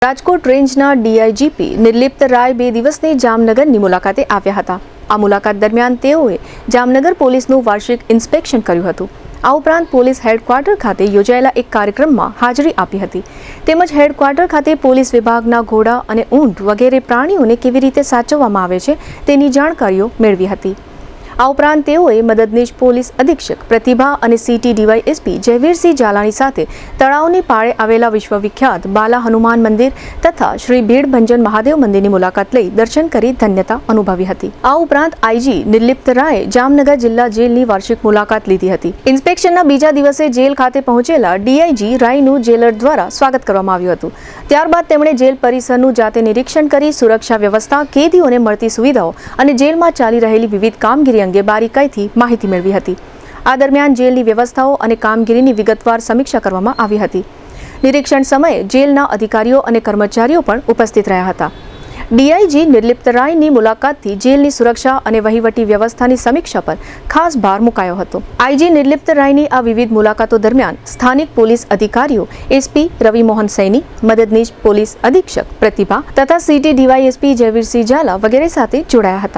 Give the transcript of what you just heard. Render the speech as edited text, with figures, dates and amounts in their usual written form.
રાજકોટ રેન્જના ડીઆઈજીપી નિર્લિપ્ત રાય 2 દિવસની જામનગરની મુલાકાતે આવ્યા હતા। આ મુલાકાત દરમિયાન તેઓએ જામનગર પોલીસનું વાર્ષિક ઇન્સ્પેક્શન કર્યું હતું। આ ઉપરાંત પોલીસ હેડક્વાર્ટર ખાતે યોજાયેલા એક કાર્યક્રમમાં હાજરી આપી હતી તેમજ હેડક્વાર્ટર ખાતે પોલીસ વિભાગના ઘોડા અને ઊંટ વગેરે પ્રાણીઓને કેવી રીતે સાચવવામાં આવે છે તેની જાણકારીઓ મેળવી હતી। આ ઉપરાંત તેઓએ મદદનીશ પોલીસ અધિક્ષક પ્રતિભા અને સિટી ડીવાયએસપી જયવીરસિંહ ઝાલાણી સાથે તળાવની પાળે આવેલા વિશ્વવિખ્યાત બાલા હનુમાન મંદિર તથા શ્રી ભીડભંજન મહાદેવ મંદિરની મુલાકાત લઈ દર્શન કરી ધન્યતા અનુભવી હતી। આ ઉપરાંત આઈજી નિર્લિપ્ત રાયે જામનગર જિલ્લા જેલની વાર્ષિક મુલાકાત લીધી હતી। ઇન્સ્પેક્શનના બીજા દિવસે જેલ ખાતે પહોંચેલા ડીઆઈજી રાયનું જેલર દ્વારા સ્વાગત કરવામાં આવ્યું હતું। ત્યારબાદ તેમણે જેલ પરિસરનું જાતે નિરીક્ષણ કરી સુરક્ષા વ્યવસ્થા, કેદીઓને મળતી સુવિધાઓ અને જેલમાં ચાલી રહેલી વિવિધ કામગીરી અંગે બારીકાઈથી માહિતી મેળવી હતી। આ દરમિયાન જેલની વ્યવસ્થાઓ અને કામગીરીની વિગતવાર સમીક્ષા કરવામાં આવી હતી। નિરીક્ષણ સમયે જેલના અધિકારીઓ અને કર્મચારીઓ પણ ઉપસ્થિત રહ્યા હતા। ડીઆઈજી નિર્લિપ્ત રાયની મુલાકાતથી જેલની સુરક્ષા અને વહીવટી વ્યવસ્થાની સમીક્ષા પર ખાસ ભાર મુકાયો હતો। આઈજી નિર્લિપ્ત રાયની આ વિવિધ મુલાકાતો દરમિયાન સ્થાનિક પોલીસ અધિકારીઓ એસપી રવિ મોહન સૈની, મદદનીશ પોલીસ અધિક્ષક પ્રતિભા તથા સિટી ડીવાયએસપી જયવીરસિંહ ઝાલા વગેરે સાથે જોડાયા હતા।